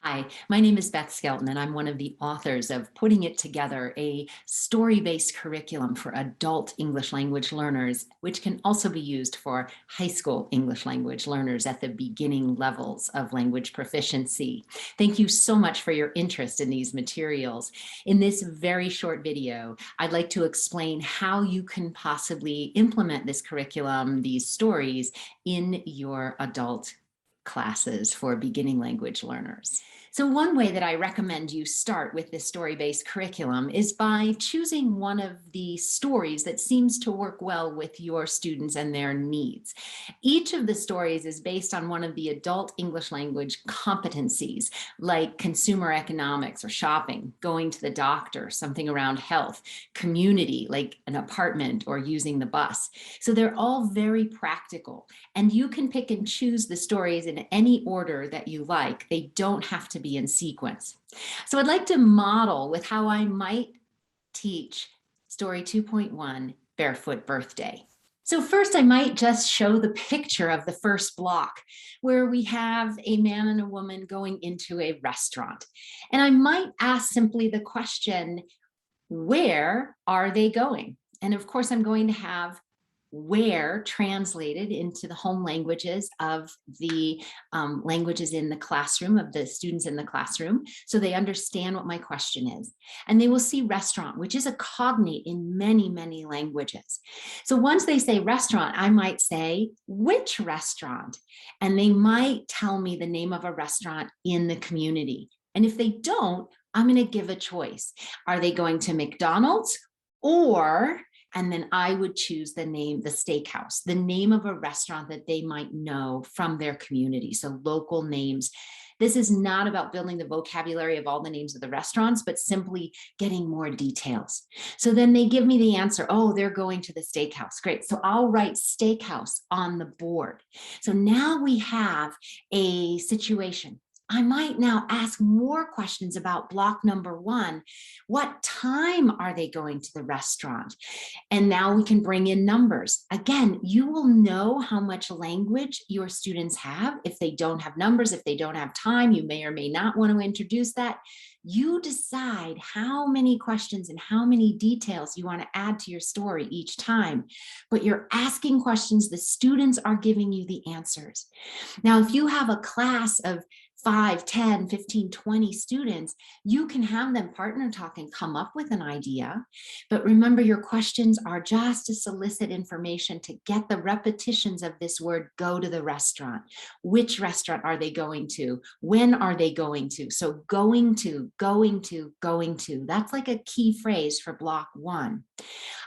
Hi, my name is Beth Skelton, and I'm one of the authors of Putting It Together, a story-based curriculum for adult English language learners, which can also be used for high school English language learners at the beginning levels of language proficiency. Thank you so much for your interest in these materials. In this very short video, I'd like to explain how you can possibly implement this curriculum, these stories, in your adult classes for beginning language learners. So one way that I recommend you start with this story-based curriculum is by choosing one of the stories that seems to work well with your students and their needs. Each of the stories is based on one of the adult English language competencies, like consumer economics or shopping, going to the doctor, something around health, community, like an apartment or using the bus. So they're all very practical, and you can pick and choose the stories in any order that you like. They don't have to be in sequence. So I'd like to model with how I might teach story 2.1, Barefoot Birthday. So first I might just show the picture of the first block where we have a man and a woman going into a restaurant. And I might ask simply the question, where are they going? And of course, I'm going to have where translated into the home languages of the languages in the classroom, of the students in the classroom, so they understand what my question is. And they will see restaurant, which is a cognate in many, many languages. So once they say restaurant, I might say, which restaurant? And they might tell me the name of a restaurant in the community. And if they don't, I'm going to give a choice. Are they going to McDonald's, or and then I would choose the name, the Steakhouse, the name of a restaurant that they might know from their community. So local names. This is not about building the vocabulary of all the names of the restaurants, but simply getting more details. So then they give me the answer. Oh, they're going to the Steakhouse. Great. So I'll write Steakhouse on the board. So now we have a situation. I might now ask more questions about block number 1. What time are they going to the restaurant? And now we can bring in numbers. Again, you will know how much language your students have. If they don't have numbers, if they don't have time, you may or may not want to introduce that. You decide how many questions and how many details you want to add to your story each time. But you're asking questions, the students are giving you the answers. Now, if you have a class of 5, 10, 15, 20 students, you can have them partner talk and come up with an idea. But remember, your questions are just to solicit information to get the repetitions of this word, go to the restaurant. Which restaurant are they going to? When are they going to? So going to, going to, going to. That's like a key phrase for block 1.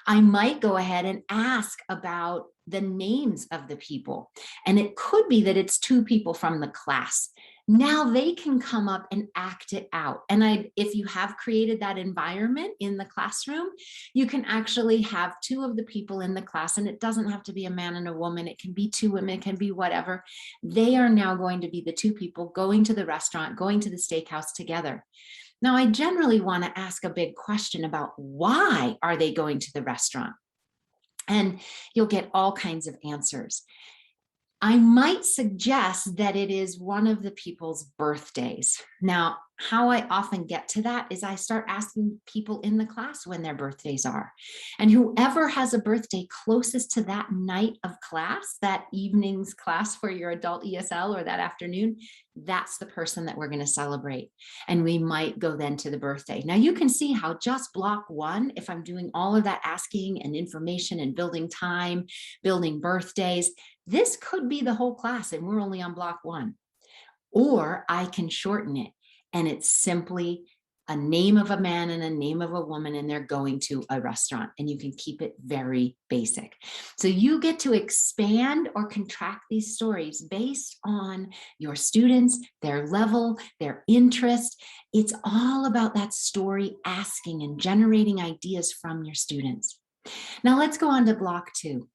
I might go ahead and ask about the names of the people. And it could be that it's 2 people from the class. Now they can come up and act it out. And if you have created that environment in the classroom, you can actually have 2 of the people in the class, and it doesn't have to be a man and a woman. It can be 2 women, it can be whatever. They are now going to be the 2 people going to the restaurant, going to the Steakhouse together. Now, I generally want to ask a big question about why are they going to the restaurant? And you'll get all kinds of answers. I might suggest that it is one of the people's birthdays. Now, how I often get to that is I start asking people in the class when their birthdays are. And whoever has a birthday closest to that night of class, that evening's class for your adult ESL, or that afternoon, that's the person that we're going to celebrate. And we might go then to the birthday. Now you can see how just block 1, if I'm doing all of that asking and information and building time, building birthdays, this could be the whole class and we're only on block 1. Or I can shorten it, and it's simply a name of a man and a name of a woman, and they're going to a restaurant, and you can keep it very basic. So you get to expand or contract these stories based on your students, their level, their interest. It's all about that story asking and generating ideas from your students. Now let's go on to block 2.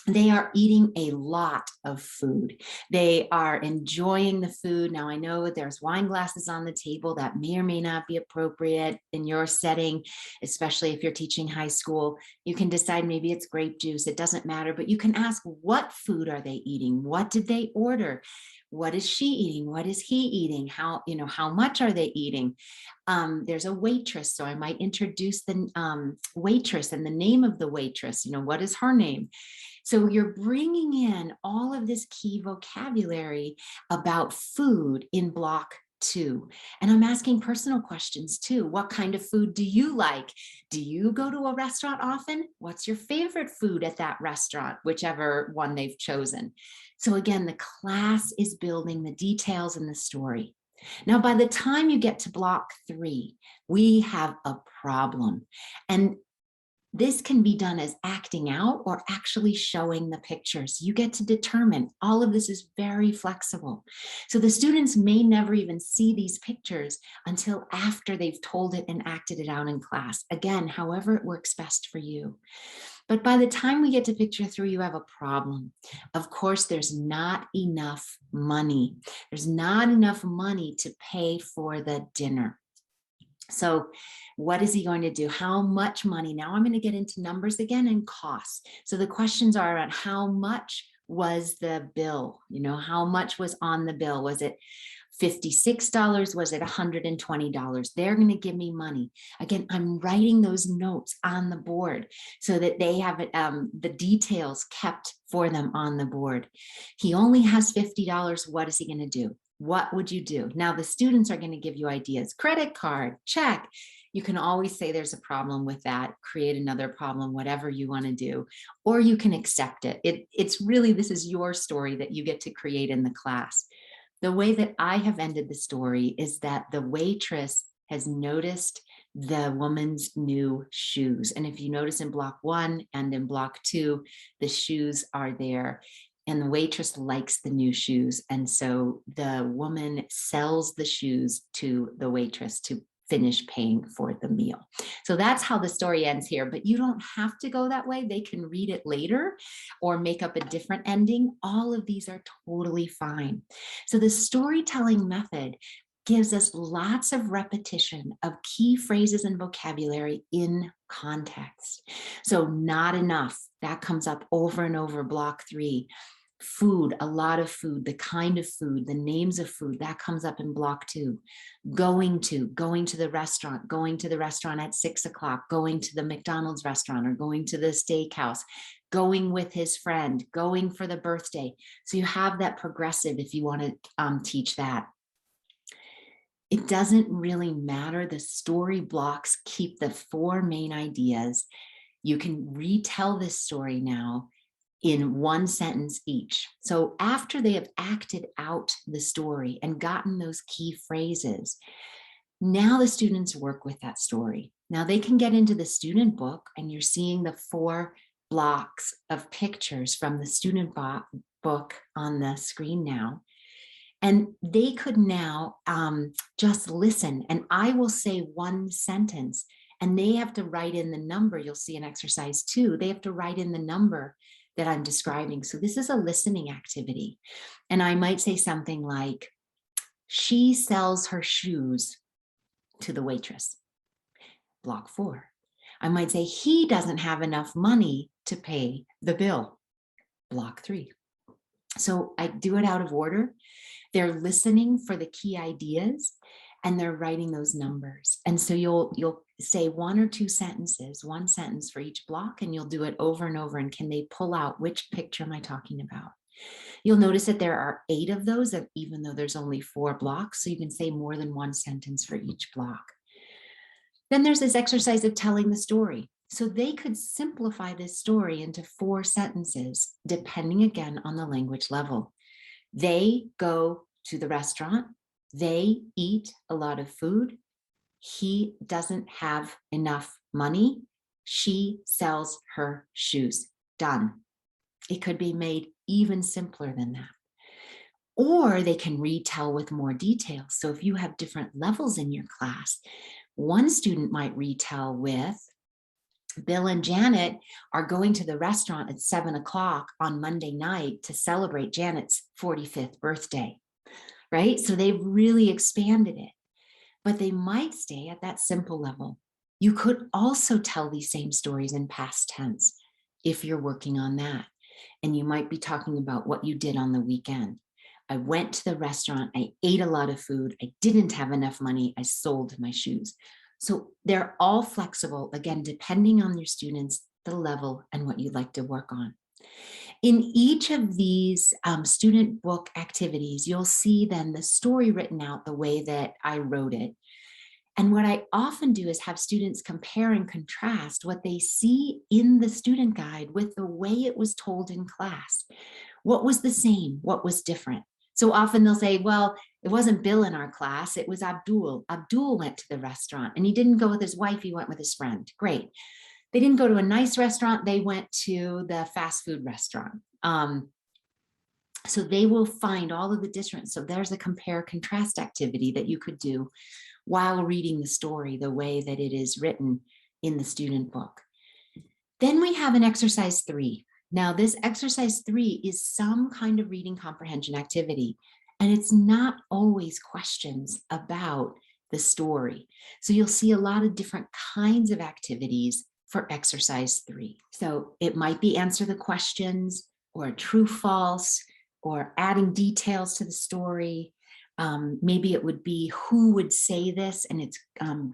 They are eating a lot of food. They are enjoying the food. Now, I know there's wine glasses on the table that may or may not be appropriate in your setting, especially if you're teaching high school. You can decide maybe it's grape juice. It doesn't matter, but you can ask, what food are they eating? What did they order? What is she eating? What is he eating? How much are they eating? There's a waitress, so I might introduce the waitress and the name of the waitress. What is her name? So you're bringing in all of this key vocabulary about food in block 2. And I'm asking personal questions too. What kind of food do you like? Do you go to a restaurant often? What's your favorite food at that restaurant, whichever one they've chosen? So again, the class is building the details in the story. Now, by the time you get to block 3, we have a problem. And this can be done as acting out or actually showing the pictures. You get to determine. All of this is very flexible. So the students may never even see these pictures until after they've told it and acted it out in class. Again, however it works best for you. But by the time we get to picture 3, you have a problem. Of course, there's not enough money. There's not enough money to pay for the dinner. So what is he going to do? How much money? Now I'm going to get into numbers again and costs. So the questions are around how much was the bill? How much was on the bill? Was it $56? Was it $120? They're going to give me money. Again, I'm writing those notes on the board so that they have the details kept for them on the board. He only has $50. What is he going to do? What would you do? Now, the students are going to give you ideas. Credit card, check. You can always say there's a problem with that, create another problem, whatever you want to do, or you can accept it. It's really, this is your story that you get to create in the class. The way that I have ended the story is that the waitress has noticed the woman's new shoes. And if you notice in block 1 and in block 2, the shoes are there. And the waitress likes the new shoes. And so the woman sells the shoes to the waitress to finish paying for the meal. So that's how the story ends here, but you don't have to go that way. They can read it later or make up a different ending. All of these are totally fine. So the storytelling method gives us lots of repetition of key phrases and vocabulary in context. So not enough, that comes up over and over, block 3. Food, a lot of food, the kind of food, the names of food, that comes up in block 2. Going to the restaurant at 6 o'clock, going to the McDonald's restaurant or going to the steakhouse, going with his friend, going for the birthday. So you have that progressive if you want to teach that. It doesn't really matter. The story blocks keep the 4 main ideas. You can retell this story now in 1 sentence each. So after they have acted out the story and gotten those key phrases, now the students work with that story. Now they can get into the student book, and you're seeing the 4 blocks of pictures from the student book on the screen now. And they could now just listen, and I will say 1 sentence, and they have to write in the number. You'll see in exercise 2, they have to write in the number that I'm describing. So this is a listening activity. And I might say something like, she sells her shoes to the waitress. Block 4. I might say, he doesn't have enough money to pay the bill. Block 3. So I do it out of order. They're listening for the key ideas and they're writing those numbers. And so you'll say 1 or 2 sentences, 1 sentence for each block, and you'll do it over and over. And can they pull out which picture am I talking about? You'll notice that there are 8 of those, even though there's only 4 blocks. So you can say more than 1 sentence for each block. Then there's this exercise of telling the story. So they could simplify this story into 4 sentences, depending again on the language level. They go to the restaurant. They eat a lot of food. He doesn't have enough money. She sells her shoes. Done. It could be made even simpler than that. Or they can retell with more detail. So if you have different levels in your class, one student might retell with, Bill and Janet are going to the restaurant at 7 o'clock on Monday night to celebrate Janet's 45th birthday, right? So they've really expanded it, but they might stay at that simple level. You could also tell these same stories in past tense if you're working on that. And you might be talking about what you did on the weekend. I went to the restaurant, I ate a lot of food, I didn't have enough money, I sold my shoes. So they're all flexible, again, depending on your students, the level, and what you'd like to work on. In each of these student book activities, you'll see then the story written out the way that I wrote it. And what I often do is have students compare and contrast what they see in the student guide with the way it was told in class. What was the same? What was different? So often they'll say, well, it wasn't Bill in our class, it was Abdul. Abdul went to the restaurant and he didn't go with his wife, he went with his friend. Great. They didn't go to a nice restaurant, they went to the fast food restaurant. So they will find all of the difference. So there's a compare contrast activity that you could do while reading the story the way that it is written in the student book. Then we have an exercise 3. Now this exercise 3 is some kind of reading comprehension activity, and it's not always questions about the story. So you'll see a lot of different kinds of activities for exercise 3. So it might be answer the questions, or true, false, or adding details to the story. Maybe it would be who would say this, and it's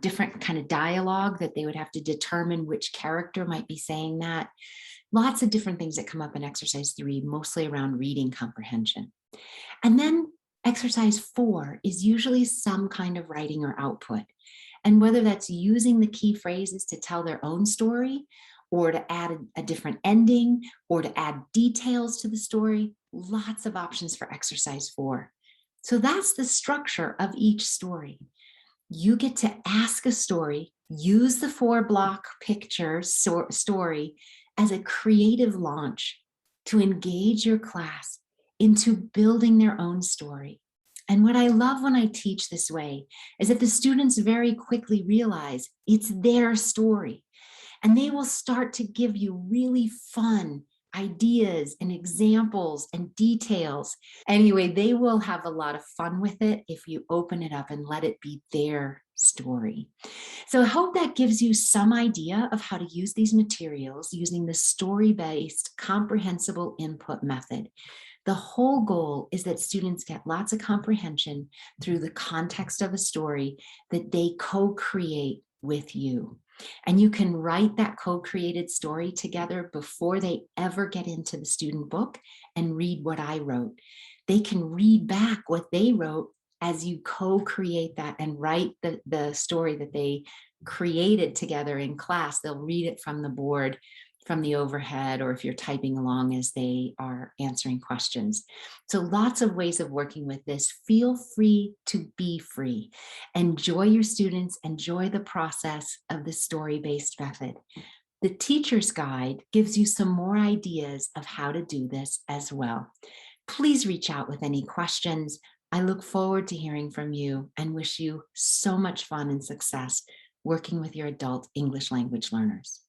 different kind of dialogue that they would have to determine which character might be saying that. Lots of different things that come up in exercise 3, mostly around reading comprehension. And then exercise 4 is usually some kind of writing or output. And whether that's using the key phrases to tell their own story, or to add a different ending, or to add details to the story, lots of options for exercise 4. So that's the structure of each story. You get to ask a story, use the 4-block picture story as a creative launch to engage your class into building their own story. And what I love when I teach this way is that the students very quickly realize it's their story, and they will start to give you really fun ideas and examples and details. Anyway, they will have a lot of fun with it if you open it up and let it be their story. So I hope that gives you some idea of how to use these materials using the story-based comprehensible input method. The whole goal is that students get lots of comprehension through the context of a story that they co-create with you. And you can write that co-created story together before they ever get into the student book and read what I wrote. They can read back what they wrote as you co-create that and write the story that they created together in class. They'll read it from the board, from the overhead, or if you're typing along as they are answering questions. So lots of ways of working with this. Feel free to be free. Enjoy your students, enjoy the process of the story-based method. The teacher's guide gives you some more ideas of how to do this as well. Please reach out with any questions. I look forward to hearing from you and wish you so much fun and success working with your adult English language learners.